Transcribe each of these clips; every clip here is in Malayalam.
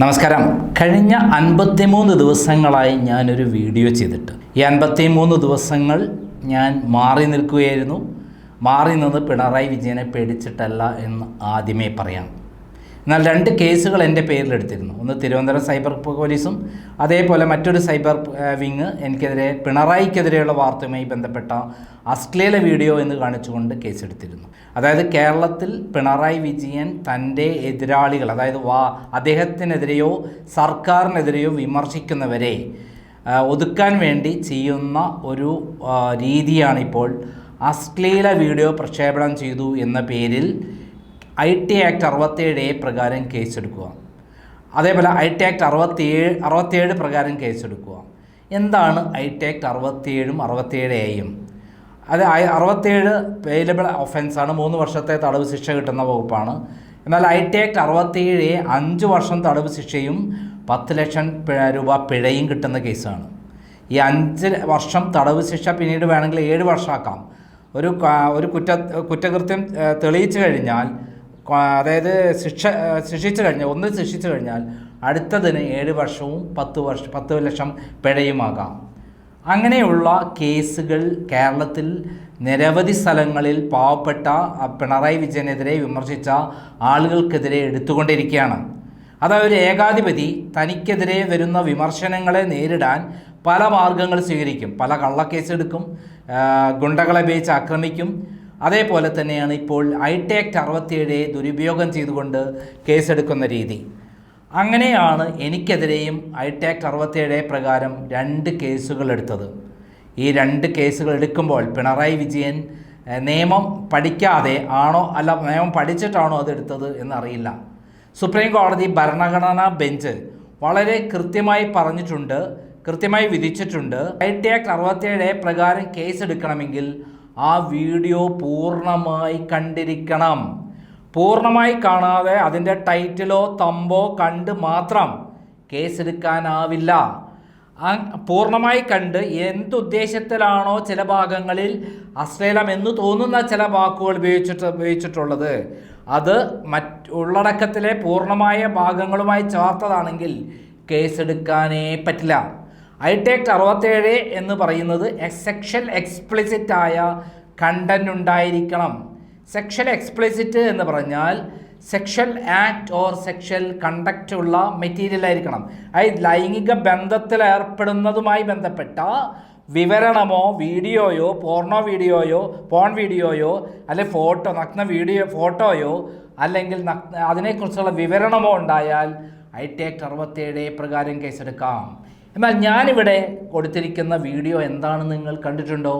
നമസ്കാരം. കഴിഞ്ഞ 53 ദിവസങ്ങളായി ഞാനൊരു വീഡിയോ ചെയ്തിട്ട് ഈ 53 ദിവസങ്ങൾ ഞാൻ മാറി നിൽക്കുകയായിരുന്നു. മാറി നിന്ന് പിണറായി വിജയനെ പേടിച്ചിട്ടല്ല എന്ന് ആദ്യമേ പറയാം. എന്നാൽ 2 കേസുകൾ എൻ്റെ പേരിലെടുത്തിരുന്നു. ഒന്ന് തിരുവനന്തപുരം സൈബർ പോലീസും അതേപോലെ മറ്റൊരു സൈബർ വിങ് എനിക്കെതിരെ പിണറായിക്കെതിരെയുള്ള വാർത്തയുമായി ബന്ധപ്പെട്ട അശ്ലീല വീഡിയോ എന്ന് കാണിച്ചുകൊണ്ട് കേസെടുത്തിരുന്നു. അതായത് കേരളത്തിൽ പിണറായി വിജയൻ തൻ്റെ എതിരാളികൾ, അതായത് അദ്ദേഹത്തിനെതിരെയോ സർക്കാരിനെതിരെയോ വിമർശിക്കുന്നവരെ ഒതുക്കാൻ വേണ്ടി ചെയ്യുന്ന ഒരു രീതിയാണിപ്പോൾ അശ്ലീല വീഡിയോ പ്രക്ഷേപണം ചെയ്തു എന്ന പേരിൽ IT ആക്ട് 67A പ്രകാരം കേസെടുക്കുക. അതേപോലെ IT ആക്ട് 67 പ്രകാരം കേസെടുക്കുക. എന്താണ് IT ആക്ട് 67ഉം 67Aയും? അത് 67 വെയിലബിൾ ഒഫൻസാണ്, 3 വർഷത്തെ തടവ് ശിക്ഷ കിട്ടുന്ന വകുപ്പാണ്. എന്നാൽ IT ആക്ട് 67A 5 വർഷം തടവ് ശിക്ഷയും 10 ലക്ഷം രൂപ പിഴയും കിട്ടുന്ന കേസാണ്. ഈ 5 വർഷം തടവ് ശിക്ഷ പിന്നീട് വേണമെങ്കിൽ 7 വർഷമാക്കാം. ഒരു കുറ്റകൃത്യം തെളിയിച്ചു കഴിഞ്ഞാൽ, അതായത് ശിക്ഷിച്ചു കഴിഞ്ഞാൽ അടുത്തതിന് 7 വർഷവും 10 ലക്ഷം പിഴയുമാകാം. അങ്ങനെയുള്ള കേസുകൾ കേരളത്തിൽ നിരവധി സ്ഥലങ്ങളിൽ പാവപ്പെട്ട പിണറായി വിജയനെതിരെ വിമർശിച്ച ആളുകൾക്കെതിരെ എടുത്തുകൊണ്ടിരിക്കുകയാണ്. അതായത് ഒരു ഏകാധിപതി തനിക്കെതിരെ വരുന്ന വിമർശനങ്ങളെ നേരിടാൻ പല മാർഗങ്ങൾ സ്വീകരിക്കും. പല കള്ളക്കേസെടുക്കും, ഗുണ്ടകളെ ഉപയോഗിച്ച് ആക്രമിക്കും. അതേപോലെ തന്നെയാണ് ഇപ്പോൾ IT ആക്ട് 67 ദുരുപയോഗം ചെയ്തുകൊണ്ട് കേസെടുക്കുന്ന രീതി. അങ്ങനെയാണ് എനിക്കെതിരെയും IT ആക്ട് 67 പ്രകാരം 2 കേസുകൾ എടുത്തത്. ഈ 2 കേസുകൾ എടുക്കുമ്പോൾ പിണറായി വിജയൻ നിയമം പഠിക്കാതെ ആണോ അല്ല നിയമം പഠിച്ചിട്ടാണോ അതെടുത്തത് എന്നറിയില്ല. സുപ്രീം കോടതി ഭരണഘടനാ ബെഞ്ച് വളരെ കൃത്യമായി പറഞ്ഞിട്ടുണ്ട്, കൃത്യമായി വിധിച്ചിട്ടുണ്ട്. IT ആക്ട് 67 പ്രകാരം കേസെടുക്കണമെങ്കിൽ ആ വീഡിയോ പൂർണ്ണമായി കണ്ടിരിക്കണം. പൂർണ്ണമായി കാണാതെ അതിൻ്റെ ടൈറ്റിലോ തമ്പോ കണ്ട് മാത്രം കേസെടുക്കാനാവില്ല. പൂർണ്ണമായി കണ്ട് എന്തുദ്ദേശത്തിലാണോ ചില ഭാഗങ്ങളിൽ അശ്ലീലം എന്ന് തോന്നുന്ന ചില വാക്കുകൾ ഉപയോഗിച്ചിട്ടുള്ളത്, അത് ഉള്ളടക്കത്തിലെ പൂർണ്ണമായ ഭാഗങ്ങളുമായി ചേർത്തതാണെങ്കിൽ കേസെടുക്കാനേ പറ്റില്ല. IT ആക്ട് 67 എന്ന് പറയുന്നത് സെക്ഷൽ എക്സ്പ്ലിസിറ്റ് ആയ കണ്ടന്റ് ഉണ്ടായിരിക്കണം. സെക്ഷൽ എക്സ്പ്ലിസിറ്റ് എന്ന് പറഞ്ഞാൽ sexual act or sexual conduct ഉള്ള മെറ്റീരിയൽ ആയിരിക്കണം. അതായത് ലൈംഗിക ബന്ധത്തിൽ ഏർപ്പെടുന്നതുമായി ബന്ധപ്പെട്ട വിവരണമോ വീഡിയോയോ പോൺ വീഡിയോയോ അല്ലെങ്കിൽ നഗ്ന ഫോട്ടോയോ അല്ലെങ്കിൽ അതിനെക്കുറിച്ചുള്ള വിവരണമോ ഉണ്ടായാൽ IT ആക്ട് 67 പ്രകാരം കേസെടുക്കാം. എന്നാൽ ഞാനിവിടെ കൊടുത്തിരിക്കുന്ന വീഡിയോ എന്താണെന്ന് നിങ്ങൾ കണ്ടിട്ടുണ്ടോ?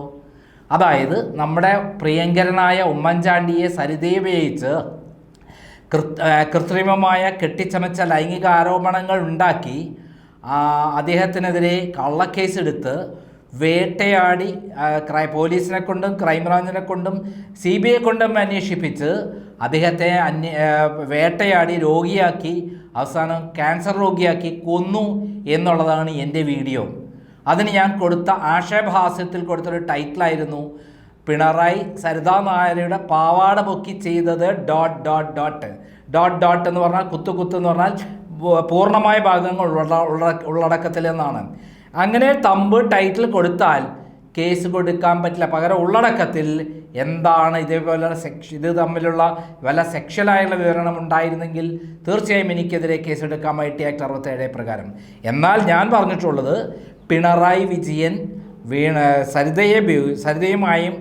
അതായത് നമ്മുടെ പ്രിയങ്കരനായ ഉമ്മൻചാണ്ടിയെ സരിതയെ ഉപയോഗിച്ച് കൃത്രിമമായ കെട്ടിച്ചമച്ച ലൈംഗിക ആരോപണങ്ങൾ ഉണ്ടാക്കി അദ്ദേഹത്തിനെതിരെ കള്ളക്കേസെടുത്ത് വേട്ടയാടി പോലീസിനെ കൊണ്ടും ക്രൈംബ്രാഞ്ചിനെ കൊണ്ടും CBI കൊണ്ടും അന്വേഷിപ്പിച്ച് അദ്ദേഹത്തെ വേട്ടയാടി രോഗിയാക്കി, അവസാനം ക്യാൻസർ രോഗിയാക്കി കൊന്നു എന്നുള്ളതാണ് എൻ്റെ വീഡിയോ. അതിന് ഞാൻ കൊടുത്ത ആക്ഷേപഹാസ്യത്തിൽ കൊടുത്തൊരു ടൈറ്റിലായിരുന്നു പിണറായി സരിതാ നായരുടെ പാവാട പൊക്കി ചെയ്തത് ... എന്ന് പറഞ്ഞാൽ കുത്ത് എന്ന് പറഞ്ഞാൽ പൂർണ്ണമായ ഭാഗങ്ങൾ ഉള്ളടക്കത്തിൽ എന്നാണ്. അങ്ങനെ ടൈറ്റിൽ കൊടുത്താൽ കേസ് കൊടുക്കാൻ പറ്റില്ല. പകരം ഉള്ളടക്കത്തിൽ എന്താണ് ഇത് തമ്മിലുള്ള വല്ല സെക്ഷലായുള്ള വിവരണം ഉണ്ടായിരുന്നെങ്കിൽ തീർച്ചയായും എനിക്കെതിരെ കേസെടുക്കാം IT ആക്ട് 67 പ്രകാരം. എന്നാൽ ഞാൻ പറഞ്ഞിട്ടുള്ളത് പിണറായി വിജയൻ സരിതയുമായും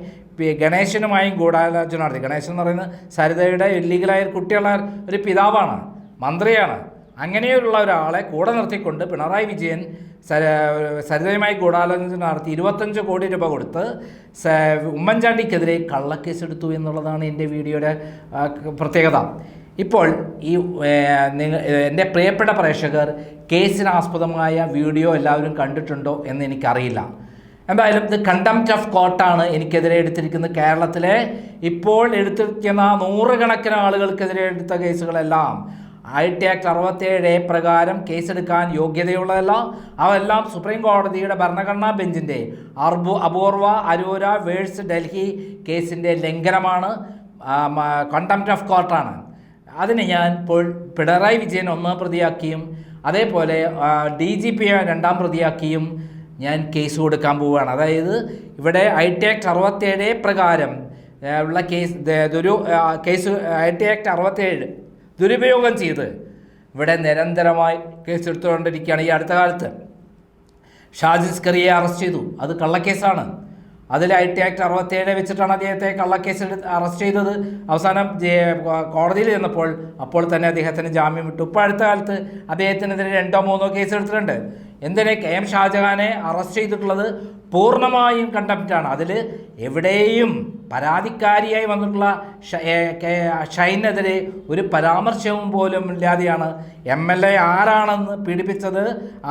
ഗണേശനുമായും ഗൂഢാലോചന നടത്തി. ഗണേശൻ എന്ന് പറയുന്നത് സരിതയുടെ ഇല്ലീഗലായ കുട്ടിയുള്ള ഒരു പിതാവാണ്, മന്ത്രിയാണ്. അങ്ങനെയുള്ള ഒരാളെ കൂടെ നിർത്തിക്കൊണ്ട് പിണറായി വിജയൻ സരിതയുമായി ഗൂഢാലോചന നടത്തി 25 കോടി രൂപ കൊടുത്ത് ഉമ്മൻചാണ്ടിക്കെതിരെ കള്ളക്കേസെടുത്തു എന്നുള്ളതാണ് എൻ്റെ വീഡിയോയുടെ പ്രത്യേകത. ഇപ്പോൾ എൻ്റെ പ്രിയപ്പെട്ട പ്രേക്ഷകർ കേസിനാസ്പദമായ വീഡിയോ എല്ലാവരും കണ്ടിട്ടുണ്ടോ എന്ന് എനിക്കറിയില്ല. എന്തായാലും ഇത് കണ്ടംപ്റ്റ് ഓഫ് കോർട്ടാണ് എനിക്കെതിരെ എടുത്തിരിക്കുന്നത്. കേരളത്തിലെ ഇപ്പോൾ എടുത്തിരിക്കുന്ന 100 കണക്കിന് ആളുകൾക്കെതിരെ എടുത്ത കേസുകളെല്ലാം IT ആക്ട് 67 പ്രകാരം കേസെടുക്കാൻ യോഗ്യതയുള്ളതല്ല. അവയെല്ലാം സുപ്രീം കോടതിയുടെ ഭരണഘടനാ ബെഞ്ചിൻ്റെ അപൂർവ അരോര വേഴ്സ് ഡൽഹി കേസിൻ്റെ ലംഘനമാണ്, കണ്ടംപ്റ്റ് ഓഫ് കോർട്ടാണ്. അതിന് ഞാൻ ഇപ്പോൾ പിണറായി വിജയൻ ഒന്നാം പ്രതിയാക്കിയും അതേപോലെ DGP രണ്ടാം പ്രതിയാക്കിയും ഞാൻ കേസ് കൊടുക്കാൻ പോവുകയാണ്. അതായത് ഇവിടെ IT ആക്ട് 67 പ്രകാരം ഉള്ള കേസ് IT ആക്ട് 67 ദുരുപയോഗം ചെയ്ത് ഇവിടെ നിരന്തരമായി കേസെടുത്തുകൊണ്ടിരിക്കുകയാണ്. ഈ അടുത്ത കാലത്ത് ഷാജി സ്കറിയെ അറസ്റ്റ് ചെയ്തു. അത് കള്ളക്കേസാണ്. അതിൽ IT ആക്ട് 67 വെച്ചിട്ടാണ് അദ്ദേഹത്തെ കള്ളക്കേസ് അറസ്റ്റ് ചെയ്തത്. അവസാനം കോടതിയിൽ ചെന്നപ്പോൾ അപ്പോൾ തന്നെ അദ്ദേഹത്തിന് ജാമ്യം വിട്ടു. ഇപ്പോൾ അടുത്ത കാലത്ത് അദ്ദേഹത്തിനെതിരെ 2 or 3 കേസ് എടുത്തിട്ടുണ്ട്. എന്തിന്? KM ഷാജഹാനെ അറസ്റ്റ് ചെയ്തിട്ടുള്ളത് പൂർണ്ണമായും കണ്ടംപ്റ്റാണ്. അതിൽ എവിടെയും പരാതിക്കാരിയായി വന്നിട്ടുള്ള ഷൈനെതിരെ ഒരു പരാമർശവും പോലും ഇല്ലാതെയാണ് MLA ആരാണെന്ന് പീഡിപ്പിച്ചത്,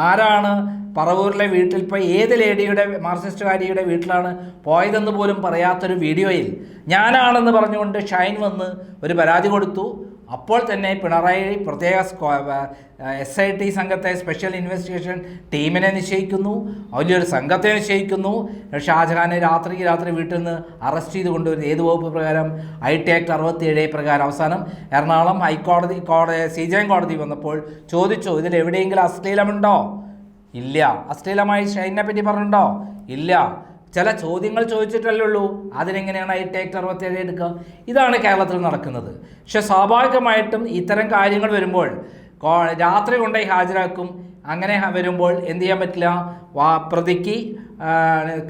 ആരാണ് പറവൂരിലെ വീട്ടിൽ ഇപ്പോൾ ഏത് ലേഡിയുടെ മാർക്സിസ്റ്റുകാരിയുടെ വീട്ടിലാണ് പോയതെന്ന് പോലും പറയാത്തൊരു വീഡിയോയിൽ ഞാനാണെന്ന് പറഞ്ഞുകൊണ്ട് ഷൈൻ വന്ന് ഒരു പരാതി കൊടുത്തു. അപ്പോൾ തന്നെ പിണറായി പ്രത്യേക SIT സംഘത്തെ, സ്പെഷ്യൽ ഇൻവെസ്റ്റിഗേഷൻ ടീമിനെ നിശ്ചയിക്കുന്നു, വലിയൊരു സംഘത്തെ നിശ്ചയിക്കുന്നു. ഷാജഹാനെ രാത്രി വീട്ടിൽ നിന്ന് അറസ്റ്റ് ചെയ്ത് കൊണ്ടുവരുന്നത് ഏത് വകുപ്പ് പ്രകാരം? IT ആക്ട് 67 പ്രകാരം. അവസാനം എറണാകുളം ഹൈക്കോടതി CJM കോടതി വന്നപ്പോൾ ചോദിച്ചു, ഇതിൽ എവിടെയെങ്കിലും അശ്ലീലമുണ്ടോ? ഇല്ല. അശ്ലീലമായി ഷൈനെ പറ്റി പറഞ്ഞിട്ടുണ്ടോ? ഇല്ല. ചില ചോദ്യങ്ങൾ ചോദിച്ചിട്ടല്ലേ ഉള്ളൂ. അതിനെങ്ങനെയാണ് IT ആക്ട് 67 എടുക്കുക? ഇതാണ് കേരളത്തിൽ നടക്കുന്നത്. പക്ഷെ സ്വാഭാവികമായിട്ടും ഇത്തരം കാര്യങ്ങൾ വരുമ്പോൾ രാത്രി കൊണ്ടുപോയി ഹാജരാക്കും. അങ്ങനെ വരുമ്പോൾ എന്ത് ചെയ്യാൻ പറ്റില്ല? പ്രതിക്ക്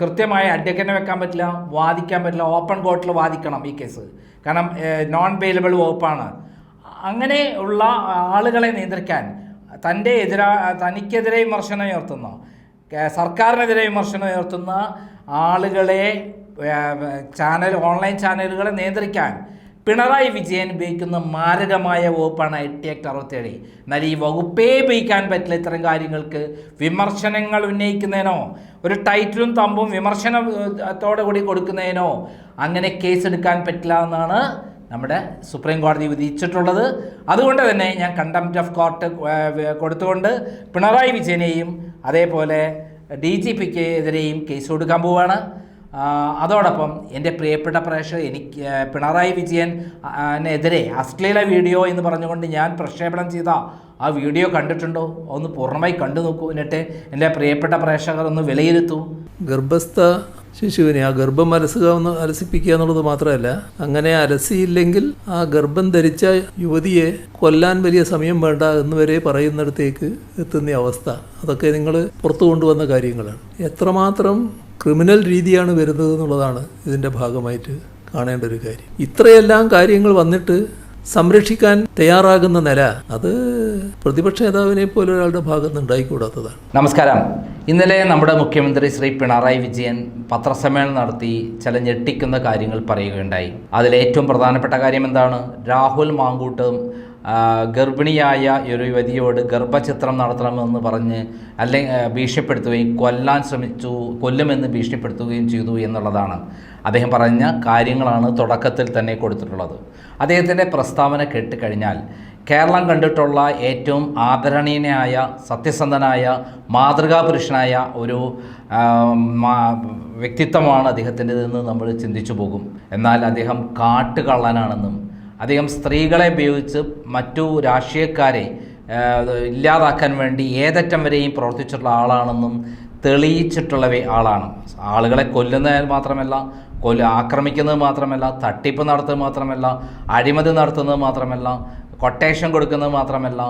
കൃത്യമായ അഡ്വക്കേറ്റിനെ വെക്കാൻ പറ്റില്ല, വാദിക്കാൻ പറ്റില്ല. ഓപ്പൺ കോർട്ടിൽ വാദിക്കണം ഈ കേസ്. കാരണം നോൺ ബെയിലബിൾ വകുപ്പാണ്. അങ്ങനെ ഉള്ള ആളുകളെ നിയന്ത്രിക്കാൻ തനിക്കെതിരെ വിമർശനം ഉയർത്തുന്ന, സർക്കാരിനെതിരെ വിമർശനം ഉയർത്തുന്ന ആളുകളെ, ഓൺലൈൻ ചാനലുകളെ നിയന്ത്രിക്കാൻ പിണറായി വിജയൻ ഉപയോഗിക്കുന്ന മാരകമായ വകുപ്പാണ് IT ആക്ട് 67. എന്നാൽ ഈ വകുപ്പേ ഉപയോഗിക്കാൻ പറ്റില്ല ഇത്തരം കാര്യങ്ങൾക്ക്. വിമർശനങ്ങൾ ഉന്നയിക്കുന്നതിനോ ഒരു ടൈറ്റിലും തമ്പും വിമർശനത്തോടു കൂടി കൊടുക്കുന്നതിനോ അങ്ങനെ കേസെടുക്കാൻ പറ്റില്ല എന്നാണ് നമ്മുടെ സുപ്രീം കോടതി വിധിച്ചിട്ടുള്ളത്. അതുകൊണ്ട് തന്നെ ഞാൻ കണ്ടംപ്റ്റ് ഓഫ് കോർട്ട് കൊടുത്തുകൊണ്ട് പിണറായി വിജയനെയും അതേപോലെ DGPക്ക് എതിരെയും കേസ് കൊടുക്കാൻ പോവുകയാണ്. അതോടൊപ്പം എൻ്റെ പ്രിയപ്പെട്ട പ്രേക്ഷകർ, എനിക്ക് പിണറായി വിജയനെതിരെ അശ്ലീല വീഡിയോ എന്ന് പറഞ്ഞുകൊണ്ട് ഞാൻ പ്രക്ഷേപണം ചെയ്ത ആ വീഡിയോ കണ്ടിട്ടുണ്ടോ? ഒന്ന് പൂർണ്ണമായി കണ്ടു നോക്കൂ. എന്നിട്ട് എൻ്റെ പ്രിയപ്പെട്ട പ്രേക്ഷകർ ഒന്ന് വിലയിരുത്തൂ. ഗർഭസ്ഥ ശിശുവിനെ ആ ഗർഭം അലസിപ്പിക്കുക എന്നുള്ളത് മാത്രമല്ല, അങ്ങനെ അലസിയില്ലെങ്കിൽ ആ ഗർഭം ധരിച്ച യുവതിയെ കൊല്ലാൻ വലിയ സമയം വേണ്ട എന്ന് വരെ പറയുന്നിടത്തേക്ക് എത്തുന്ന അവസ്ഥ, അതൊക്കെ നിങ്ങൾ പുറത്തു കൊണ്ടുവന്ന കാര്യങ്ങളാണ്. എത്രമാത്രം ക്രിമിനൽ രീതിയാണ് വരുന്നത് എന്നുള്ളതാണ് ഇതിൻ്റെ ഭാഗമായിട്ട് കാണേണ്ട ഒരു കാര്യം. ഇത്രയെല്ലാം കാര്യങ്ങൾ വന്നിട്ട് സംരക്ഷിക്കാൻ തയ്യാറാകുന്ന നില, അത് പ്രതിപക്ഷ നേതാവിനെ പോലെ ഒരാളുടെ ഭാഗത്ത് ഉണ്ടായിക്കൂടാത്തതാണ്. നമസ്കാരം. ഇന്നലെ നമ്മുടെ മുഖ്യമന്ത്രി ശ്രീ പിണറായി വിജയൻ പത്രസമ്മേളനം നടത്തി ചില ഞെട്ടിക്കുന്ന കാര്യങ്ങൾ പറയുകയുണ്ടായി. അതിലേറ്റവും പ്രധാനപ്പെട്ട കാര്യം എന്താണ്? രാഹുൽ മാങ്കൂട്ടും ഗർഭിണിയായ ഒരു യുവതിയോട് ഗർഭചിത്രം നടത്തണമെന്ന് പറഞ്ഞ് ഭീഷണിപ്പെടുത്തുകയും കൊല്ലുമെന്ന് ഭീഷണിപ്പെടുത്തുകയും ചെയ്തു എന്നുള്ളതാണ്. അദ്ദേഹം പറഞ്ഞ കാര്യങ്ങളാണ് തുടക്കത്തിൽ തന്നെ കൊടുത്തിട്ടുള്ളത്. അദ്ദേഹത്തിൻ്റെ പ്രസ്താവന കേട്ടുകഴിഞ്ഞാൽ കേരളം കണ്ടിട്ടുള്ള ഏറ്റവും ആദരണീയനായ, സത്യസന്ധനായ, മാതൃകാപുരുഷനായ ഒരു വ്യക്തിത്വമാണ് അദ്ദേഹത്തിൻ്റെതെന്ന് നമ്മൾ ചിന്തിച്ചു പോകും. എന്നാൽ അദ്ദേഹം കാട്ടുകള്ളനാണെന്നും അദ്ദേഹം സ്ത്രീകളെ ഉപയോഗിച്ച് മറ്റു രാഷ്ട്രീയക്കാരെ ഇല്ലാതാക്കാൻ വേണ്ടി ഏതറ്റം വരെയും പ്രവർത്തിച്ചിട്ടുള്ള ആളാണെന്നും തെളിയിച്ചിട്ടുള്ള ആളാണ്. ആളുകളെ കൊല്ലുന്നത് മാത്രമല്ല, ആക്രമിക്കുന്നത് മാത്രമല്ല, തട്ടിപ്പ് നടത്തുന്നത് മാത്രമല്ല, അഴിമതി നടത്തുന്നത് മാത്രമല്ല, കൊട്ടേഷൻ കൊടുക്കുന്നത് മാത്രമല്ല,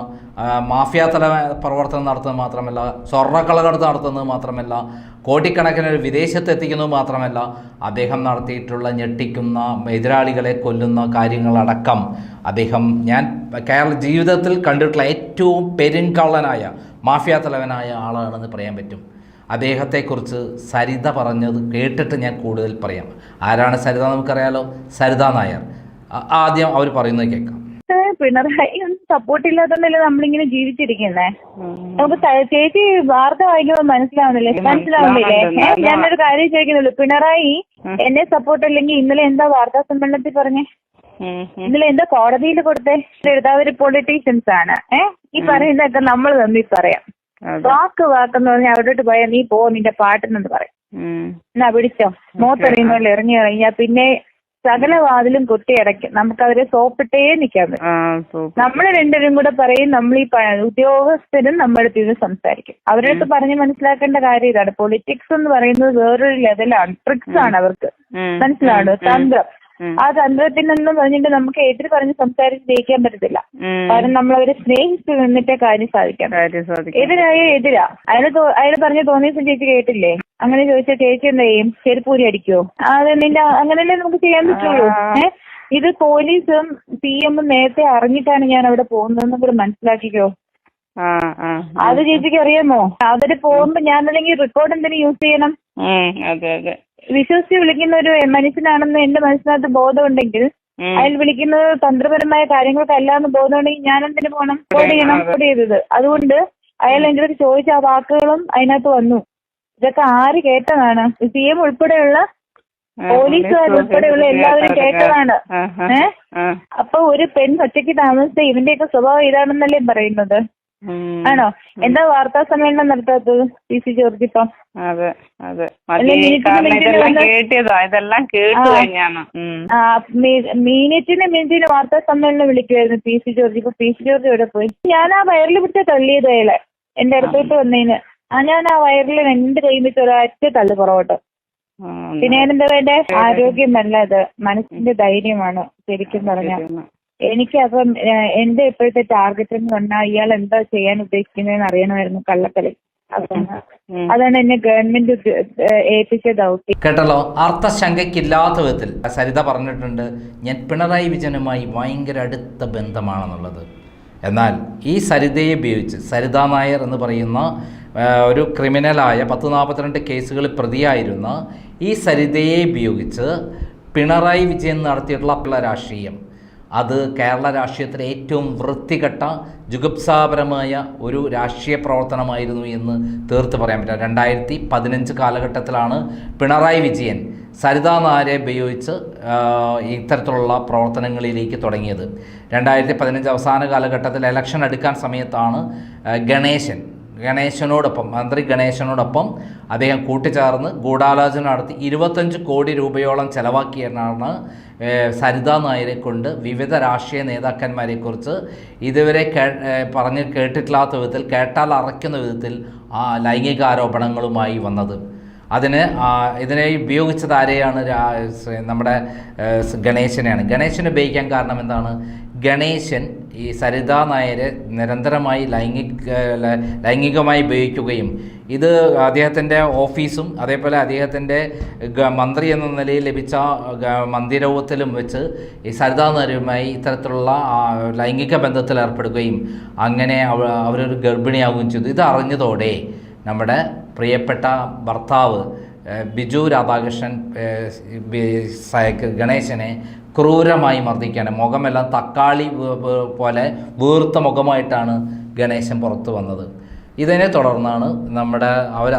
മാഫിയ തല പ്രവർത്തനം നടത്തുന്നത് മാത്രമല്ല, സ്വർണ്ണക്കള്ളക്കടത്ത് നടത്തുന്നത് മാത്രമല്ല, കോടിക്കണക്കിന് വിദേശത്ത് എത്തിക്കുന്നത് മാത്രമല്ല, അദ്ദേഹം നടത്തിയിട്ടുള്ള ഞെട്ടിക്കുന്ന എതിരാളികളെ കൊല്ലുന്ന കാര്യങ്ങളടക്കം ഞാൻ ജീവിതത്തിൽ കണ്ടിട്ടുള്ള ഏറ്റവും പെരുങ്കള്ളനായ, മാഫിയ തലവനായ ആളാണെന്ന് പറയാൻ പറ്റും. അദ്ദേഹത്തെക്കുറിച്ച് സരിത പറഞ്ഞത് കേട്ടിട്ട് ഞാൻ കൂടുതൽ പറയാം. ആരാണ് സരിത? നമുക്കറിയാലോ, സരിത നായർ. ആദ്യം അവർ പറയുന്നത് കേൾക്കാം. പിണറായി ഒന്നും സപ്പോർട്ട് ഇല്ലാത്തതല്ലേ നമ്മളിങ്ങനെ ജീവിച്ചിരിക്കുന്നേ. നമുക്ക് ചേച്ചി വാർത്ത വായിക്കുമ്പോൾ മനസ്സിലാവുന്നില്ലേ? ഞാനൊരു കാര്യം ചോദിക്കുന്നുള്ളൂ. പിണറായി എന്നെ സപ്പോർട്ട് അല്ലെങ്കിൽ ഇന്നലെ എന്താ വാർത്താ സമ്മേളനത്തിൽ പറഞ്ഞേ? ഇന്നലെ എന്താ കോടതിയിൽ കൊടുത്തേ? എഴുതാവര് പൊളിറ്റീഷ്യൻസ് ആണ്. ഈ പറയുന്നതൊക്കെ നമ്മൾ തമ്മിൽ പറയാം. വാക്കെന്ന് പറഞ്ഞാൽ അവിടോട്ട് പോയാൽ നീ പോ, നിന്റെ പാട്ടെന്നു പറയും. എന്നാ പിടിച്ചോ, മോത്തെറിയുന്ന പോലെ ഇറങ്ങി കഴിഞ്ഞാൽ പിന്നെ സകല വാതിലും കൊട്ടിയടയ്ക്കും. നമുക്ക് അവരെ സോപ്പിട്ടേ നിൽക്കാൻ പറ്റും. നമ്മൾ രണ്ടുപേരും കൂടെ പറയും, നമ്മൾ ഈ ഉദ്യോഗസ്ഥരും നമ്മുടെ അടുത്ത് ഇത് സംസാരിക്കും. അവരുടെ അടുത്ത് പറഞ്ഞ് മനസ്സിലാക്കേണ്ട കാര്യം ഇതാണ്. പൊളിറ്റിക്സ് എന്ന് പറയുന്നത് വേറൊരു ലെവലാണ്, ട്രിക്സ് ആണ് അവർക്ക്. മനസ്സിലാണോ? തന്ത്രം. ആ തന്ത്രത്തിനൊന്നും പറഞ്ഞിട്ട് നമുക്ക് എതിര് പറഞ്ഞ് സംസാരിച്ച് ജയിക്കാൻ പറ്റത്തില്ല. കാരണം നമ്മൾ അവരെ സ്നേഹിച്ച് നിന്നിട്ടേ കാര്യം സാധിക്കണം. എതിരായ എതിരാ. അയാൾ പറഞ്ഞ തോന്നിയ ദിവസം ചേച്ചി കേട്ടില്ലേ? അങ്ങനെ ചോദിച്ചാൽ ചേച്ചി എന്താ ചെയ്യും? ചെരുപ്പൂരി അടിക്കുവോ? അത് നിന്റെ അങ്ങനെയല്ലേ നമുക്ക് ചെയ്യാൻ പറ്റുള്ളൂ. ഇത് പോലീസും CM നേരത്തെ അറിഞ്ഞിട്ടാണ് ഞാൻ അവിടെ പോകുന്നതെന്നും കൂടെ മനസ്സിലാക്കിക്കോ. അത് ചേച്ചിക്ക് അറിയാമോ? അവര് പോകുമ്പോ ഞാൻ അല്ലെങ്കിൽ റെക്കോർഡ് എന്തിനു യൂസ് ചെയ്യണം? വിശ്വസിച്ച് വിളിക്കുന്ന ഒരു മനുഷ്യനാണെന്ന് എന്റെ മനസ്സിനകത്ത് ബോധമുണ്ടെങ്കിൽ, അയാൾ വിളിക്കുന്നത് തന്ത്രപരമായ കാര്യങ്ങൾക്കല്ലാന്ന് ബോധമുണ്ടെങ്കിൽ ഞാൻ എന്തിനു പോകണം? റെക്കോർഡ് ചെയ്തത്. അതുകൊണ്ട് അയാൾ എന്റെ അടുത്ത് ചോദിച്ച ആ വാക്കുകളും അതിനകത്ത് വന്നു. ഇതൊക്കെ ആര് കേട്ടതാണ്? CM ഉൾപ്പെടെയുള്ള പോലീസുകാർ ഉൾപ്പെടെയുള്ള എല്ലാവരും കേട്ടതാണ്. അപ്പൊ ഒരു പെൺ ഒറ്റയ്ക്ക് താമസിച്ച ഇവന്റെയൊക്കെ സ്വഭാവം ഇതാണെന്നല്ലേ പറയുന്നത്? ആണോ? എന്താ വാർത്താ സമ്മേളനം നടത്താത്തത് PC ജോർജ് ഇപ്പം? മിനിറ്റിന് വാർത്താ സമ്മേളനം വിളിക്കുമായിരുന്നു PC ജോർജ്. ഇപ്പൊ PC ജോർജ് എവിടെ പോയി? ഞാൻ ആ വയറിൽ പിടിച്ച തള്ളിയത് അയാളെ എന്റെ അടുത്തോട്ട് വന്നതിന്. ഞാൻ ആ വയറിൽ 2 കൈ വെച്ച് ഒരൊറ്റ തള്ളു പുറകോട്ട്. പിന്നെ എന്താ വേണ്ടേ? ആരോഗ്യമല്ല, അത് മനസ്സിന്റെ ധൈര്യമാണ് ശരിക്കും പറഞ്ഞാൽ. എനിക്കപ്പം എന്റെ ഇപ്പോഴത്തെ ടാർഗറ്റ് എന്ന് പറഞ്ഞാൽ ഇയാൾ എന്താ ചെയ്യാൻ ഉദ്ദേശിക്കുന്നതെന്ന് അറിയണമായിരുന്നു. കള്ളക്കളി. അതാണ് എന്നെ ഗവൺമെന്റ് ഏൽപ്പിച്ച ദൗത്യം. കേട്ടല്ലോ, അർത്ഥശങ്കയ്ക്കില്ലാത്ത വിധത്തിൽ സരിത പറഞ്ഞിട്ടുണ്ട് ഞാൻ പിണറായി വിജയനുമായി ഭയങ്കര അടുത്ത ബന്ധമാണെന്നുള്ളത്. എന്നാൽ ഈ സരിതയെ ഉപയോഗിച്ച്, സരിത നായർ എന്ന് പറയുന്ന ഒരു ക്രിമിനലായ 42 കേസുകളിൽ പ്രതിയായിരുന്ന ഈ സരിതയെ ഉപയോഗിച്ച് പിണറായി വിജയൻ നടത്തിയിട്ടുള്ള രാഷ്ട്രീയം, അത് കേരള രാഷ്ട്രീയത്തിലെ ഏറ്റവും വൃത്തികെട്ട ജുഗുപ്സാപരമായ ഒരു രാഷ്ട്രീയ പ്രവർത്തനമായിരുന്നു എന്ന് തീർത്ത് പറയാൻ പറ്റില്ല. 2015 കാലഘട്ടത്തിലാണ് പിണറായി വിജയൻ സരിത നായരെ ഉപയോഗിച്ച് ഇത്തരത്തിലുള്ള പ്രവർത്തനങ്ങളിലേക്ക് തുടങ്ങിയത്. 2015 അവസാന കാലഘട്ടത്തിൽ ഇലക്ഷൻ എടുക്കാൻ സമയത്താണ് ഗണേശനോടൊപ്പം, മന്ത്രി ഗണേശനോടൊപ്പം അദ്ദേഹം കൂട്ടിച്ചേർന്ന് ഗൂഢാലോചന നടത്തി 25 കോടി രൂപയോളം ചെലവാക്കിയാണ് സരിത നായരെ കൊണ്ട് വിവിധ രാഷ്ട്രീയ നേതാക്കന്മാരെക്കുറിച്ച് ഇതുവരെ പറഞ്ഞ് കേട്ടിട്ടില്ലാത്ത വിധത്തിൽ, കേട്ടാൽ അറയ്ക്കുന്ന വിധത്തിൽ ലൈംഗികാരോപണങ്ങളുമായി വന്നത്. ഇതിനെ ഉപയോഗിച്ചത് ആരെയാണ്? നമ്മുടെ ഗണേശനെയാണ്. ഗണേശനെ ഉപയോഗിക്കാൻ കാരണം എന്താണ്? ഗണേശൻ ഈ സരിത നായരെ നിരന്തരമായി ലൈംഗികമായി ഉപയോഗിക്കുകയും ഇത് അദ്ദേഹത്തിൻ്റെ ഓഫീസും അതേപോലെ അദ്ദേഹത്തിൻ്റെ മന്ത്രി എന്ന നിലയിൽ ലഭിച്ച മന്ദിരത്തിലും വെച്ച് ഈ സരിത നായരുമായി ഇത്തരത്തിലുള്ള ലൈംഗിക ബന്ധത്തിൽ ഏർപ്പെടുകയും അങ്ങനെ അവരൊരു ഗർഭിണിയാവുകയും ചെയ്തു. ഇത് അറിഞ്ഞതോടെ നമ്മുടെ പ്രിയപ്പെട്ട ഭർത്താവ് ബിജു രാധാകൃഷ്ണൻ ഗണേശനെ ക്രൂരമായി മർദ്ദിക്കാൻ, മുഖമെല്ലാം തക്കാളി പോലെ വീർത്ത മുഖമായിട്ടാണ് ഗണേശൻ പുറത്തു വന്നത്. ഇതിനെ തുടർന്നാണ്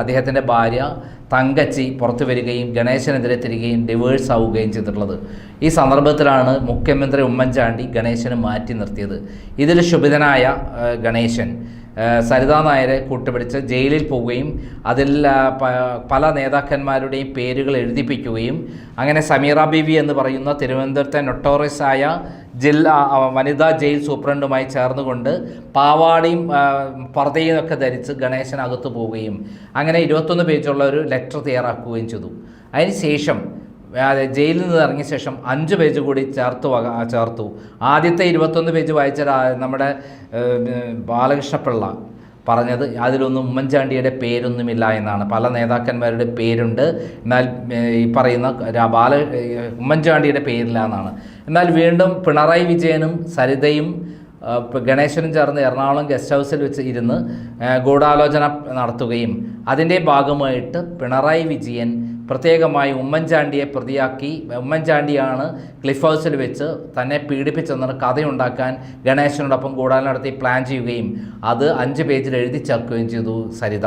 അദ്ദേഹത്തിൻ്റെ ഭാര്യ തങ്കച്ചി പുറത്തു വരികയും ഗണേശനെതിരെ തിരികെയും ഡിവേഴ്സ് ആവുകയും ചെയ്തിട്ടുള്ളത്. ഈ സന്ദർഭത്തിലാണ് മുഖ്യമന്ത്രി ഉമ്മൻചാണ്ടി ഗണേശനെ മാറ്റി നിർത്തിയത്. ഇതിൽ ക്ഷുഭിതനായ ഗണേശൻ സരിത നായരെ കൂട്ടുപിടിച്ച് ജയിലിൽ പോവുകയും അതിൽ പല നേതാക്കന്മാരുടെയും പേരുകൾ എഴുതിപ്പിക്കുകയും അങ്ങനെ സമീറ ബീവി എന്ന് പറയുന്ന തിരുവനന്തപുരത്തെ നൊട്ടോറിയസായ വനിതാ ജയിൽ സൂപ്രണ്ടുമായി ചേർന്നുകൊണ്ട് പാവാടിയും പർദ്ദയും ഒക്കെ ധരിച്ച് ഗണേശനകത്ത് പോവുകയും അങ്ങനെ 21 പേജുള്ള ഒരു ലെറ്റർ തയ്യാറാക്കുകയും ചെയ്തു. അതിനുശേഷം ജയിലിൽ നിന്ന് ഇറങ്ങിയ ശേഷം 5 പേജ് കൂടി ചേർത്തു. ആദ്യത്തെ 21 പേജ് വായിച്ച നമ്മുടെ ബാലകൃഷ്ണപിള്ള പറഞ്ഞത് അതിലൊന്നും ഉമ്മൻചാണ്ടിയുടെ പേരൊന്നുമില്ല എന്നാണ്. പല നേതാക്കന്മാരുടെ പേരുണ്ട്, എന്നാൽ ഈ പറയുന്ന ഉമ്മൻചാണ്ടിയുടെ പേരില്ല എന്നാണ്. എന്നാൽ വീണ്ടും പിണറായി വിജയനും സരിതയും ഗണേശനും ചേർന്ന് എറണാകുളം ഗസ്റ്റ് ഹൗസിൽ വെച്ച് ഇരുന്ന് ഗൂഢാലോചന നടത്തുകയും അതിൻ്റെ ഭാഗമായിട്ട് പിണറായി വിജയൻ പ്രത്യേകമായി ഉമ്മൻചാണ്ടിയെ പ്രതിയാക്കി, ഉമ്മൻചാണ്ടിയാണ് ക്ലിഫ് ഹൗസിൽ വെച്ച് തന്നെ പീഡിപ്പിച്ചെന്ന കഥയുണ്ടാക്കാൻ ഗണേശനോടൊപ്പം ഗൂഢാലോചന നടത്തി പ്ലാൻ ചെയ്യുകയും അത് 5 പേജിൽ എഴുതി ചേർക്കുകയും ചെയ്തു സരിത.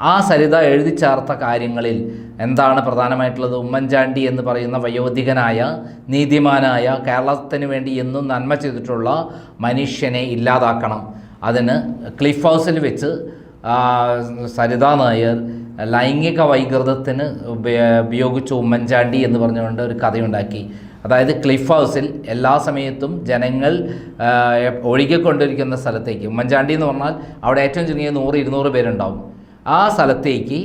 ആ സരിത എഴുതി ചേർത്ത കാര്യങ്ങളിൽ എന്താണ് പ്രധാനമായിട്ടുള്ളത്? ഉമ്മൻചാണ്ടി എന്ന് പറയുന്ന വയോധികനായ നീതിമാനായ കേരളത്തിന് വേണ്ടി എന്നും നന്മ ചെയ്തിട്ടുള്ള മനുഷ്യനെ ഇല്ലാതാക്കണം. അതിന് ക്ലിഫ് ഹൗസിൽ വെച്ച് സരിത നായർ ലൈംഗിക വൈകൃതത്തിന് ഉപയോഗിച്ച ഉമ്മൻചാണ്ടി എന്ന് പറഞ്ഞുകൊണ്ട് ഒരു കഥയുണ്ടാക്കി. അതായത് ക്ലിഫ് ഹൗസിൽ എല്ലാ സമയത്തും ജനങ്ങൾ ഒഴുകിക്കൊണ്ടിരിക്കുന്ന സ്ഥലത്തേക്ക്, ഉമ്മൻചാണ്ടി എന്ന് പറഞ്ഞാൽ അവിടെ ഏറ്റവും ചുരുങ്ങിയ 100-200 പേരുണ്ടാവും, ആ സ്ഥലത്തേക്ക്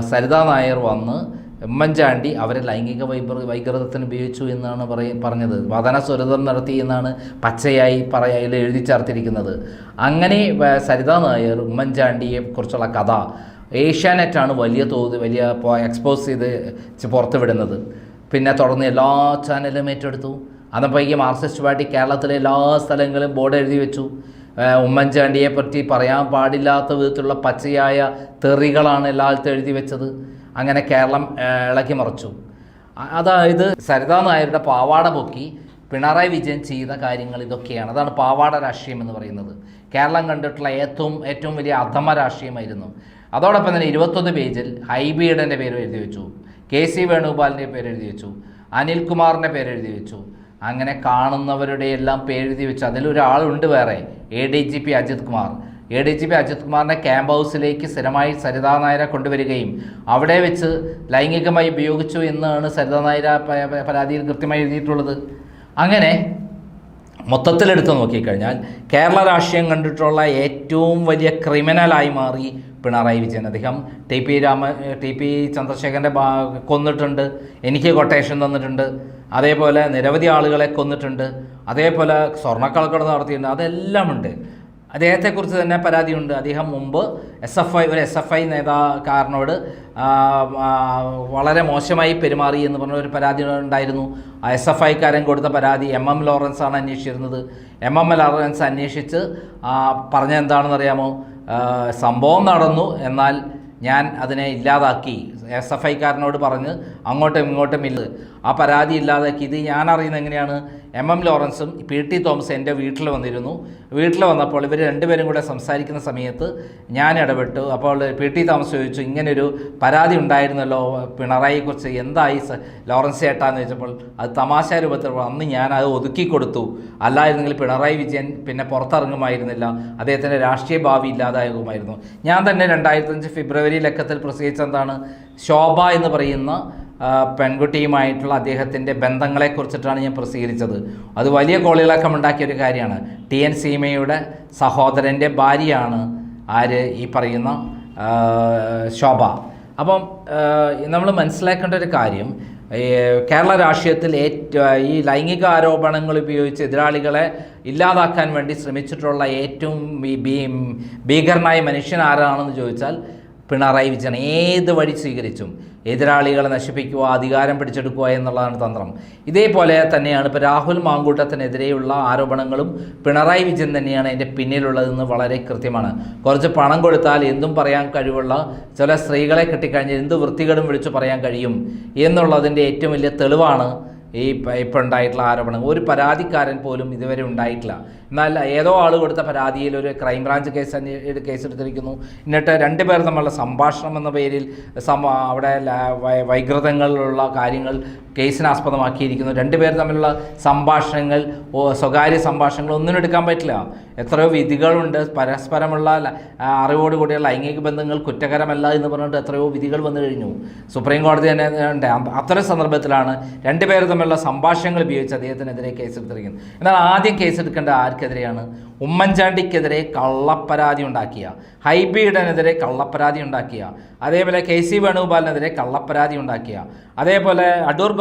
സരിതാ നായർ വന്ന് ഉമ്മൻചാണ്ടി അവരെ ലൈംഗിക വൈകൃതത്തിന് ഉപയോഗിച്ചു എന്നാണ് പറഞ്ഞത്. വദനസ്വരതം നടത്തി എന്നാണ് പച്ചയായി എഴുതി ചേർത്തിരിക്കുന്നത്. അങ്ങനെ സരിതാ നായർ ഉമ്മൻചാണ്ടിയെ കുറിച്ചുള്ള കഥ ഏഷ്യാനെറ്റാണ് വലിയ എക്സ്പോസ് ചെയ്ത് പുറത്ത് വിടുന്നത്. പിന്നെ തുടർന്ന് എല്ലാ ചാനലും ഏറ്റെടുത്തു. അന്നപ്പോഴേക്ക് മാർക്സിസ്റ്റ് പാർട്ടി കേരളത്തിലെ എല്ലാ സ്ഥലങ്ങളും ബോർഡ് എഴുതി വെച്ചു. ഉമ്മൻചാണ്ടിയെ പറ്റി പറയാൻ പാടില്ലാത്ത വിധത്തിലുള്ള പച്ചയായ തെറികളാണ് എല്ലായിടത്തും എഴുതി വെച്ചത്. അങ്ങനെ കേരളം ഇളക്കി മറിച്ചു. അതായത് സരിതാ നായരുടെ പാവാട പൊക്കി പിണറായി വിജയൻ ചെയ്ത കാര്യങ്ങൾ ഇതൊക്കെയാണ്. അതാണ് പാവാട രാഷ്ട്രീയം എന്ന് പറയുന്നത്. കേരളം കണ്ടിട്ടുള്ള ഏറ്റവും വലിയ അധമ രാഷ്ട്രീയമായിരുന്നു. അതോടൊപ്പം തന്നെ 21 പേജിൽ ഹൈബീഡൻ്റെ പേര് എഴുതി വെച്ചു, KC വേണുഗോപാലിൻ്റെ പേര് എഴുതി വെച്ചു, അനിൽകുമാറിൻ്റെ പേര് എഴുതി വെച്ചു. അങ്ങനെ കാണുന്നവരുടെ എല്ലാം പേരെഴുതി വെച്ചു. അതിലൊരാളുണ്ട് വേറെ, ADGP അജിത് കുമാർ. ADGP അജിത് കുമാറിനെ ക്യാമ്പ് ഹൗസിലേക്ക് സ്ഥിരമായി സരിതാ നായരെ കൊണ്ടുവരികയും അവിടെ വെച്ച് ലൈംഗികമായി ഉപയോഗിച്ചു എന്നാണ് സരിതാ നായർ പരാതിയിൽ കൃത്യമായി എഴുതിയിട്ടുള്ളത്. അങ്ങനെ മൊത്തത്തിലെടുത്ത് നോക്കിക്കഴിഞ്ഞാൽ കേരള രാഷ്ട്രീയം കണ്ടിട്ടുള്ള ഏറ്റവും വലിയ ക്രിമിനലായി മാറി പിണറായി വിജയൻ. അദ്ദേഹം TP ചന്ദ്രശേഖരൻ്റെ കൊന്നിട്ടുണ്ട്, എനിക്ക് കൊട്ടേഷൻ തന്നിട്ടുണ്ട്, അതേപോലെ നിരവധി ആളുകളെ കൊന്നിട്ടുണ്ട്, അതേപോലെ സ്വർണ്ണക്കള്ളക്കടത്ത് നടത്തിയിട്ടുണ്ട്, അതെല്ലാം ഉണ്ട്. അദ്ദേഹത്തെക്കുറിച്ച് തന്നെ പരാതിയുണ്ട്. അദ്ദേഹം മുമ്പ് SFI നേതാക്കാരനോട് വളരെ മോശമായി പെരുമാറി എന്ന് പറഞ്ഞ ഒരു പരാതി ഉണ്ടായിരുന്നു. ആ SFIക്കാരൻ കൊടുത്ത പരാതി MM ലോറൻസ് ആണ് അന്വേഷിച്ചിരുന്നത്. MM ലോറൻസ് അന്വേഷിച്ച് പറഞ്ഞെന്താണെന്നറിയാമോ? സംഭവം നടന്നു, എന്നാൽ ഞാൻ അതിനെ ഇല്ലാതാക്കി. SFIക്കാരനോട് പറഞ്ഞ് അങ്ങോട്ടും ഇങ്ങോട്ടും ഇല്ല, ആ പരാതി ഇല്ലാതാക്കി. ഇത് ഞാൻ അറിയുന്നത് എങ്ങനെയാണ്? MM ലോറൻസും PT തോമസ് എൻ്റെ വീട്ടിൽ വന്നിരുന്നു. വീട്ടിൽ വന്നപ്പോൾ ഇവർ രണ്ടുപേരും കൂടെ സംസാരിക്കുന്ന സമയത്ത് ഞാൻ ഇടപെട്ടു. അപ്പോൾ PT തോമസ് ചോദിച്ചു, ഇങ്ങനൊരു പരാതി ഉണ്ടായിരുന്നല്ലോ പിണറായിയെക്കുറിച്ച്, എന്തായി ലോറൻസ് ചേട്ടാന്ന് ചോദിച്ചപ്പോൾ അത് തമാശ രൂപത്തിൽ അന്ന് ഞാൻ അത് ഒതുക്കി കൊടുത്തു, അല്ലായിരുന്നെങ്കിൽ പിണറായി വിജയൻ പിന്നെ പുറത്തിറങ്ങുമായിരുന്നില്ല, അദ്ദേഹത്തിൻ്റെ രാഷ്ട്രീയ ഭാവി ഇല്ലാതാകുമായിരുന്നു. ഞാൻ തന്നെ 2005 ഫെബ്രുവരി ലക്കത്തിൽ പ്രസിദ്ധീകരിച്ച എന്താണ്, ശോഭ എന്ന് പറയുന്ന പെൺകുട്ടിയുമായിട്ടുള്ള അദ്ദേഹത്തിൻ്റെ ബന്ധങ്ങളെക്കുറിച്ചിട്ടാണ് ഞാൻ പ്രസിദ്ധീകരിച്ചത്. അത് വലിയ കോളിളക്കം ഉണ്ടാക്കിയ ഒരു കാര്യമാണ്. TN സീമയുടെ സഹോദരൻ്റെ ഭാര്യയാണ് ഈ പറയുന്ന ശോഭ. അപ്പം നമ്മൾ മനസ്സിലാക്കേണ്ട ഒരു കാര്യം, കേരള രാഷ്ട്രീയത്തിൽ ഈ ലൈംഗിക ആരോപണങ്ങൾ ഉപയോഗിച്ച് എതിരാളികളെ ഇല്ലാതാക്കാൻ വേണ്ടി ശ്രമിച്ചിട്ടുള്ള ഏറ്റവും ഭീകരനായ മനുഷ്യൻ ആരാണെന്ന് ചോദിച്ചാൽ പിണറായി വിജയൻ. ഏത് വഴി സ്വീകരിച്ചും എതിരാളികളെ നശിപ്പിക്കുക, അധികാരം പിടിച്ചെടുക്കുക എന്നുള്ളതാണ് തന്ത്രം. ഇതേപോലെ തന്നെയാണ് ഇപ്പോൾ രാഹുൽ മാങ്കൂട്ടത്തിനെതിരെയുള്ള ആരോപണങ്ങളും പിണറായി വിജയൻ തന്നെയാണ് അതിൻ്റെ പിന്നിലുള്ളതെന്ന് വളരെ കൃത്യമാണ്. കുറച്ച് പണം കൊടുത്താൽ എന്തും പറയാൻ കഴിവുള്ള ചില സ്ത്രീകളെ കിട്ടിക്കഴിഞ്ഞാൽ എന്ത് വൃത്തികേടും വിളിച്ചു പറയാൻ കഴിയും എന്നുള്ളതിൻ്റെ ഏറ്റവും വലിയ തെളിവാണ് ഇപ്പോൾ ഉണ്ടായിട്ടുള്ള ആരോപണം. ഒരു പരാതിക്കാരൻ പോലും ഇതുവരെ ഉണ്ടായിട്ടില്ല. എന്നാൽ ഏതോ ആൾ കൊടുത്ത പരാതിയിൽ ഒരു ക്രൈംബ്രാഞ്ച് കേസെടുത്തിരിക്കുന്നു. എന്നിട്ട് 2 പേർ തമ്മിലുള്ള സംഭാഷണം എന്ന പേരിൽ അവിടെ വൈകൃതങ്ങളിലുള്ള കാര്യങ്ങൾ കേസിനാസ്പദമാക്കിയിരിക്കുന്നു. 2 പേർ തമ്മിലുള്ള സംഭാഷണങ്ങൾ, സ്വകാര്യ സംഭാഷണങ്ങൾ ഒന്നും എടുക്കാൻ പറ്റില്ല. എത്രയോ വിധികളുണ്ട്. പരസ്പരമുള്ള അറിവോടുകൂടിയ ലൈംഗിക ബന്ധങ്ങൾ കുറ്റകരമല്ല എന്ന് പറഞ്ഞിട്ട് എത്രയോ വിധികൾ വന്നു കഴിഞ്ഞു. സുപ്രീം കോടതി തന്നെ ഉണ്ട്. അത്തരം സന്ദർഭത്തിലാണ് 2 പേർ തമ്മിലുള്ള സംഭാഷണങ്ങൾ ഉപയോഗിച്ച് അദ്ദേഹത്തിനെതിരെ കേസെടുത്തിരിക്കുന്നത്. എന്നാൽ ആദ്യം കേസെടുക്കേണ്ട ആർക്കെതിരെയാണ്? ഉമ്മൻചാണ്ടിക്കെതിരെ കള്ളപ്പരാതി ഉണ്ടാക്കിയ, ഹൈബീഡനെതിരെ കള്ളപ്പരാതി ഉണ്ടാക്കിയ, അതേപോലെ KC വേണുഗോപാലിനെതിരെ കള്ളപ്പരാതി ഉണ്ടാക്കിയ, അതേപോലെ അടൂർ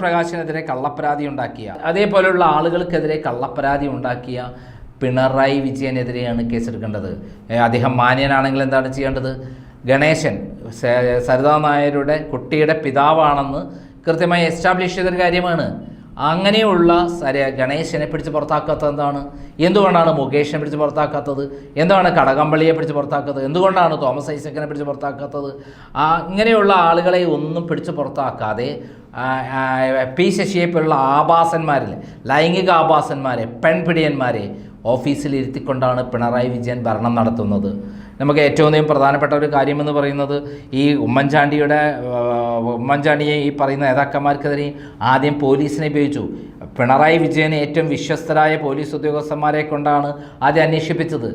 പ്രകാശിനെതിരെ കള്ളപ്പരാതി ഉണ്ടാക്കിയ, അതേപോലെയുള്ള ആളുകൾക്കെതിരെ കള്ളപ്പരാതി ഉണ്ടാക്കിയ പിണറായി വിജയനെതിരെയാണ് കേസെടുക്കേണ്ടത്. അദ്ദേഹം മാന്യനാണെങ്കിൽ എന്താണ് ചെയ്യേണ്ടത്? ഗണേശൻ സരിതാ നായരുടെ കുട്ടിയുടെ പിതാവാണെന്ന് കൃത്യമായി എസ്റ്റാബ്ലിഷ് ചെയ്തൊരു കാര്യമാണ്. അങ്ങനെയുള്ള ഗണേശനെ പിടിച്ച് പുറത്താക്കാത്തത് എന്താണ്? എന്തുകൊണ്ടാണ് മുകേഷിനെ പിടിച്ച് പുറത്താക്കാത്തത്? എന്താണ് കടകംപള്ളിയെ പിടിച്ച് പുറത്താക്കാത്തത്? എന്തുകൊണ്ടാണ് തോമസ് ഐസക്കിനെ പിടിച്ച് പുറത്താക്കാത്തത്? ഇങ്ങനെയുള്ള ആളുകളെ ഒന്നും പിടിച്ച് പുറത്താക്കാതെ P ശശിയെ പോലുള്ള ആഭാസന്മാരിൽ, ലൈംഗിക ആഭാസന്മാരെ, പെൺപിടിയന്മാരെ ഓഫീസിൽ ഇരുത്തിക്കൊണ്ടാണ് പിണറായി വിജയൻ ഭരണം നടത്തുന്നത്. നമുക്ക് ഏറ്റവും അധികം പ്രധാനപ്പെട്ട ഒരു കാര്യമെന്ന് പറയുന്നത് ഈ ഉമ്മൻചാണ്ടിയെ ഈ പറയുന്ന നേതാക്കന്മാർക്കെതിരെ ആദ്യം പോലീസിനെ ഉപയോഗിച്ചു. പിണറായി വിജയന് ഏറ്റവും വിശ്വസ്തരായ പോലീസ് ഉദ്യോഗസ്ഥന്മാരെ കൊണ്ടാണ് ആദ്യം അന്വേഷിപ്പിച്ചത്.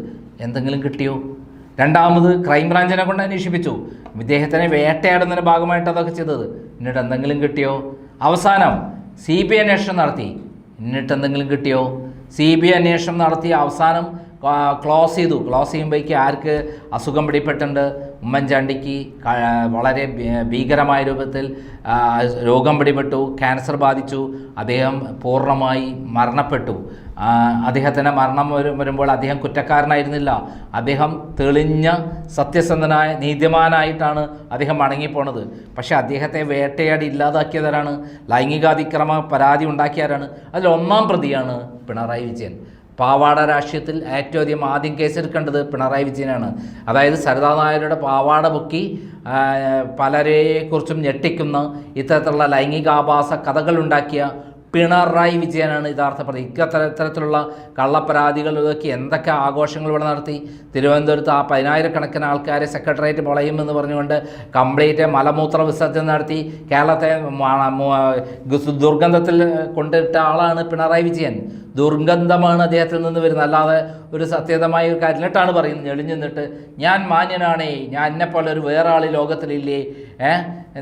എന്തെങ്കിലും കിട്ടിയോ? രണ്ടാമത് ക്രൈംബ്രാഞ്ചിനെ കൊണ്ട് അന്വേഷിപ്പിച്ചു. ഇദ്ദേഹത്തിനെ വേട്ടയാടുന്നതിൻ്റെ ഭാഗമായിട്ട് അതൊക്കെ ചെയ്തത്. എന്നിട്ട് എന്തെങ്കിലും കിട്ടിയോ? അവസാനം CBI അന്വേഷണം നടത്തി. എന്നിട്ട് എന്തെങ്കിലും കിട്ടിയോ? CBI അന്വേഷണം നടത്തി അവസാനം ക്ലോസ് ചെയ്യുമ്പോഴേക്ക് ആർക്ക് അസുഖം പിടിപെട്ടിട്ടുണ്ട്? ഉമ്മൻചാണ്ടിക്ക് വളരെ ഭീകരമായ രൂപത്തിൽ രോഗം പിടിപെട്ടു, ക്യാൻസർ ബാധിച്ചു, അദ്ദേഹം പൂർണ്ണമായി മരണപ്പെട്ടു. അദ്ദേഹത്തിൻ്റെ മരണം വരുമ്പോൾ അദ്ദേഹം കുറ്റക്കാരനായിരുന്നില്ല. അദ്ദേഹം തെളിഞ്ഞ സത്യസന്ധനായ നീതിമാനായിട്ടാണ് അദ്ദേഹം മടങ്ങിപ്പോണത്. പക്ഷേ അദ്ദേഹത്തെ വേട്ടയാടി ഇല്ലാതാക്കിയതാരാണ്? ലൈംഗികാതിക്രമ പരാതി ഉണ്ടാക്കിയവരാണ്. അതിൽ ഒന്നാം പ്രതിയാണ് പിണറായി വിജയൻ. പാവാട രാഷ്ട്രീയത്തിൽ ഏറ്റവും ആദ്യം കേസെടുക്കേണ്ടത് പിണറായി വിജയനാണ്. അതായത് സരിതാ നായരുടെ പാവാട പൊക്കി പലരെക്കുറിച്ചും ഞെട്ടിക്കുന്ന ഇത്തരത്തിലുള്ള ലൈംഗികാഭാസ കഥകളുണ്ടാക്കിയ പിണറായി വിജയനാണ് യഥാർത്ഥ പ്രതി. ഇത്തരത്തിലുള്ള കള്ളപ്പരാതികൾ ഇതൊക്കെ എന്തൊക്കെ ആഘോഷങ്ങൾ ഇവിടെ നടത്തി. തിരുവനന്തപുരത്ത് ആ 10,000-കണക്കിന് ആൾക്കാരെ സെക്രട്ടേറിയറ്റ് പൊളയുമെന്ന് പറഞ്ഞുകൊണ്ട് കംപ്ലീറ്റ് മലമൂത്ര വിസർജനം നടത്തി കേരളത്തെ ദുർഗന്ധത്തിൽ കൊണ്ടിട്ട ആളാണ് പിണറായി വിജയൻ. ദുർഗന്ധമാണ് അദ്ദേഹത്തിൽ നിന്ന് വരുന്നത്, അല്ലാതെ ഒരു സത്യതമായ ഒരു കാര്യം എന്നിട്ടാണ് പറയുന്നത്. ഞെളിഞ്ഞു നിന്നിട്ട് ഞാൻ മാന്യനാണേ, ഞാൻ എന്നെപ്പോലെ ഒരു വേറെ ആൾ ലോകത്തിലില്ലേ,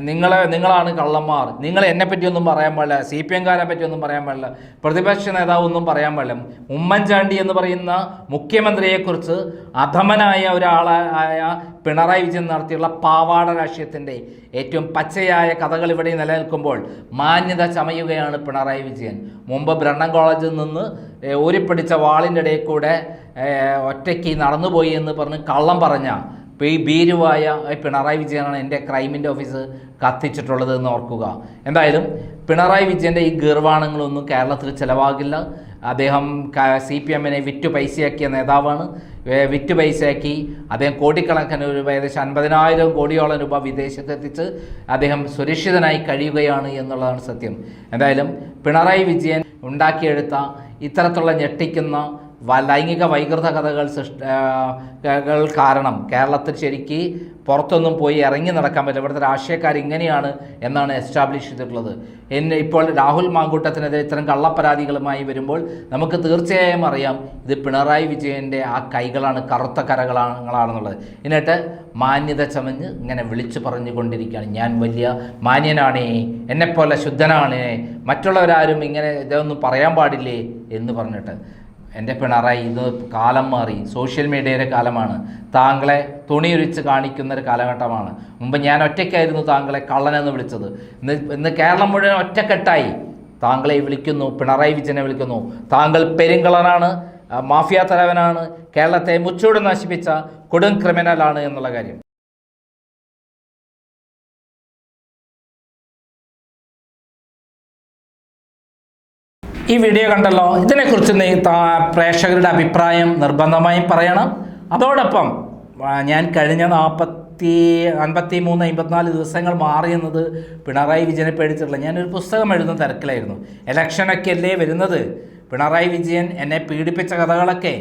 നിങ്ങളാണ് കള്ളന്മാർ, നിങ്ങൾ എന്നെപ്പറ്റിയൊന്നും പറയാൻ പാടില്ല, CPM-കാരെ പറ്റിയൊന്നും പറയാൻ പാടില്ല, പ്രതിപക്ഷ നേതാവ് ഒന്നും പറയാൻ പാടില്ല. ഉമ്മൻചാണ്ടി എന്ന് പറയുന്ന മുഖ്യമന്ത്രിയെക്കുറിച്ച് അധമനായ ഒരാളായ പിണറായി വിജയൻ നടത്തിയുള്ള പാവാട രാഷ്ട്രീയത്തിൻ്റെ ഏറ്റവും പച്ചയായ കഥകൾ ഇവിടെ നിലനിൽക്കുമ്പോൾ മാന്യത ചമയുകയാണ് പിണറായി വിജയൻ. മുമ്പ് ബ്രണ്ണൻ കോളേജിൽ നിന്ന് ഊരിപ്പിടിച്ച വാളിൻ്റെ ഇടയിൽ കൂടെ ഒറ്റയ്ക്ക് നടന്നുപോയി എന്ന് പറഞ്ഞ് കള്ളം പറഞ്ഞ ഈ ഭീരുവായ പിണറായി വിജയനാണ് എൻ്റെ ക്രൈമിൻ്റെ ഓഫീസ് കത്തിച്ചിട്ടുള്ളത് എന്ന് ഓർക്കുക. എന്തായാലും പിണറായി വിജയൻ്റെ ഈ ഗർവാണങ്ങളൊന്നും കേരളത്തിൽ ചിലവാകില്ല. അദ്ദേഹം CPM-നെ വിറ്റു പൈസയാക്കിയ നേതാവാണ്. വിറ്റു പൈസയാക്കി അദ്ദേഹം കോടിക്കണക്കിന് രൂപ, ഏകദേശം 50,000 കോടിയോളം രൂപ വിദേശത്തെത്തിച്ച് അദ്ദേഹം സുരക്ഷിതനായി കഴിയുകയാണ് എന്നുള്ളതാണ് സത്യം. എന്തായാലും പിണറായി വിജയൻ ഉണ്ടാക്കിയെടുത്ത ഇത്തരത്തിലുള്ള ഞെട്ടിക്കുന്ന ലൈംഗിക വൈകൃത കഥകൾ കാരണം കേരളത്തിൽ ശരിക്ക് പുറത്തൊന്നും പോയി ഇറങ്ങി നടക്കാൻ പറ്റില്ല. ഇവിടുത്തെ രാഷ്ട്രീയക്കാർ ഇങ്ങനെയാണ് എന്നാണ് എസ്റ്റാബ്ലിഷ് ചെയ്തിട്ടുള്ളത്. ഇപ്പോൾ രാഹുൽ മാങ്കൂട്ടത്തിനെതിരെ ഇത്തരം കള്ളപ്പരാതികളുമായി വരുമ്പോൾ നമുക്ക് തീർച്ചയായും അറിയാം ഇത് പിണറായി വിജയൻ്റെ ആ കൈകളാണ്, കറുത്ത കരകളാണെന്നുള്ളത്. എന്നിട്ട് മാന്യത ചമഞ്ഞ് ഇങ്ങനെ വിളിച്ചു പറഞ്ഞുകൊണ്ടിരിക്കുകയാണ്, ഞാൻ വലിയ മാന്യനാണേ, എന്നെപ്പോലെ ശുദ്ധനാണേ, മറ്റുള്ളവരാരും ഇങ്ങനെ ഇതൊന്നും പറയാൻ പാടില്ലേ എന്ന് പറഞ്ഞിട്ട്. എൻ്റെ പിണറായി, ഇത് കാലം മാറി, സോഷ്യൽ മീഡിയയുടെ കാലമാണ്. താങ്കളെ തുണിയുരിച്ച് കാണിക്കുന്നൊരു കാലഘട്ടമാണ്. മുമ്പ് ഞാൻ ഒറ്റയ്ക്കായിരുന്നു താങ്കളെ കള്ളനെന്ന് വിളിച്ചത്. ഇന്ന് കേരളം മുഴുവൻ ഒറ്റക്കെട്ടായി താങ്കളെ വിളിക്കുന്നു, പിണറായി വിജയനെ വിളിക്കുന്നു. താങ്കൾ പെരുങ്കളനാണ്, മാഫിയ തലവനാണ്, കേരളത്തെ മുച്ചൂട് നശിപ്പിച്ച കൊടും ക്രിമിനലാണ് എന്നുള്ള കാര്യം. ഈ വീഡിയോ കണ്ടല്ലോ, ഇതിനെക്കുറിച്ച് പ്രേക്ഷകരുടെ അഭിപ്രായം നിർബന്ധമായും പറയണം. അതോടൊപ്പം ഞാൻ കഴിഞ്ഞ 53-54 ദിവസങ്ങൾ മാറിയെന്നത് പിണറായി വിജയനെ പേടിച്ചിട്ടില്ല. ഞാനൊരു പുസ്തകം എഴുതുന്ന തിരക്കിലായിരുന്നു. ഇലക്ഷനൊക്കെ അല്ലേ വരുന്നത്. പിണറായി വിജയൻ എന്നെ പീഡിപ്പിച്ച കഥകളൊക്കെ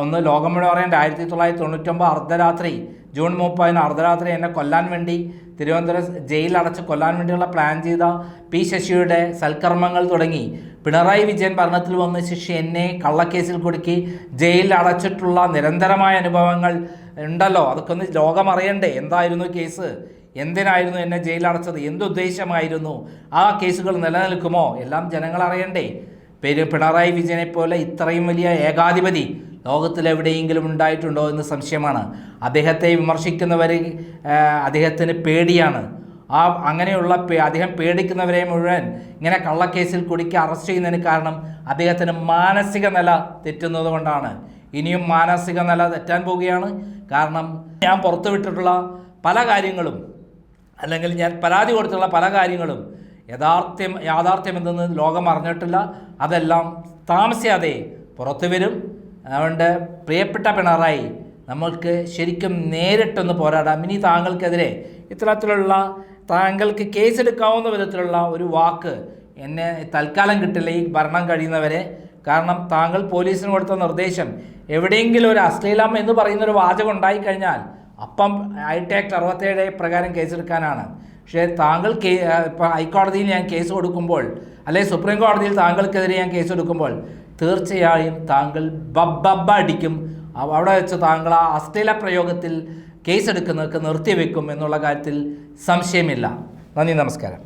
ഒന്ന് ലോകം മുഴുവൻ പറയേണ്ട. 1999 അർദ്ധരാത്രി ജൂൺ 30 അർദ്ധരാത്രി എന്നെ കൊല്ലാൻ വേണ്ടി തിരുവനന്തപുരം ജയിലടച്ച് കൊല്ലാൻ വേണ്ടിയുള്ള പ്ലാൻ ചെയ്ത പി ശശിയുടെ സൽക്കർമ്മങ്ങൾ തുടങ്ങി പിണറായി വിജയൻ ഭരണത്തിൽ വന്ന ശേഷി എന്നെ കള്ളക്കേസിൽ കുടുക്കി ജയിലിൽ അടച്ചിട്ടുള്ള നിരന്തരമായ അനുഭവങ്ങൾ ഉണ്ടല്ലോ. അതൊക്കെ ഒന്ന് ലോകം അറിയണ്ടേ. എന്തായിരുന്നു കേസ്, എന്തിനായിരുന്നു എന്നെ ജയിലടച്ചത്, എന്തുദ്ദേശമായിരുന്നു, ആ കേസുകൾ നിലനിൽക്കുമോ, എല്ലാം ജനങ്ങൾ അറിയണ്ടേ. പിണറായി വിജയനെ പോലെ ഇത്രയും വലിയ ഏകാധിപതി ലോകത്തിലെവിടെയെങ്കിലും ഉണ്ടായിട്ടുണ്ടോ എന്ന് സംശയമാണ്. അദ്ദേഹത്തെ വിമർശിക്കുന്നവർ അദ്ദേഹത്തിന് പേടിയാണ്. അങ്ങനെയുള്ള അദ്ദേഹം പേടിക്കുന്നവരെ മുഴുവൻ ഇങ്ങനെ കള്ളക്കേസിൽ കുടുക്കി അറസ്റ്റ് ചെയ്യുന്നതിന് കാരണം അദ്ദേഹത്തിന് മാനസിക നില തെറ്റുന്നത് കൊണ്ടാണ്. ഇനിയും മാനസിക നില തെറ്റാൻ പോവുകയാണ്. കാരണം ഞാൻ പുറത്തുവിട്ടിട്ടുള്ള പല കാര്യങ്ങളും, അല്ലെങ്കിൽ ഞാൻ പരാതി കൊടുത്തുള്ള പല കാര്യങ്ങളും യാഥാർത്ഥ്യമെന്തെന്ന് ലോകം അറിഞ്ഞിട്ടില്ല. അതെല്ലാം താമസിയാതെ പുറത്തു വരും. അതുകൊണ്ട് പ്രിയപ്പെട്ട പിണറായി, നമ്മൾക്ക് ശരിക്കും നേരിട്ടൊന്ന് പോരാടാം. ഇനി താങ്കൾക്കെതിരെ ഇത്തരത്തിലുള്ള താങ്കൾക്ക് കേസെടുക്കാവുന്ന വിധത്തിലുള്ള ഒരു വാക്ക് എന്നെ തൽക്കാലം കിട്ടില്ല ഈ ഭരണം കഴിയുന്നവരെ. കാരണം താങ്കൾ പോലീസിന് കൊടുത്ത നിർദ്ദേശം എവിടെയെങ്കിലും ഒരു അശ്ലീലം എന്ന് പറയുന്നൊരു വാചകം ഉണ്ടായിക്കഴിഞ്ഞാൽ അപ്പം ആക്ട് 67 പ്രകാരം കേസെടുക്കാനാണ്. പക്ഷേ താങ്കൾ ഇപ്പോൾ ഹൈക്കോടതിയിൽ ഞാൻ കേസ് കൊടുക്കുമ്പോൾ, അല്ലെങ്കിൽ സുപ്രീം കോടതിയിൽ താങ്കൾക്കെതിരെ ഞാൻ കേസ് എടുക്കുമ്പോൾ തീർച്ചയായും താങ്കൾ ബബ്ബ അടിക്കും. അവിടെ വെച്ച് താങ്കൾ ആ അശ്ലീല പ്രയോഗത്തിൽ കേസെടുക്കുന്നതൊക്കെ നിർത്തിവെക്കും എന്നുള്ള കാര്യത്തിൽ സംശയമില്ല. നന്ദി, നമസ്കാരം.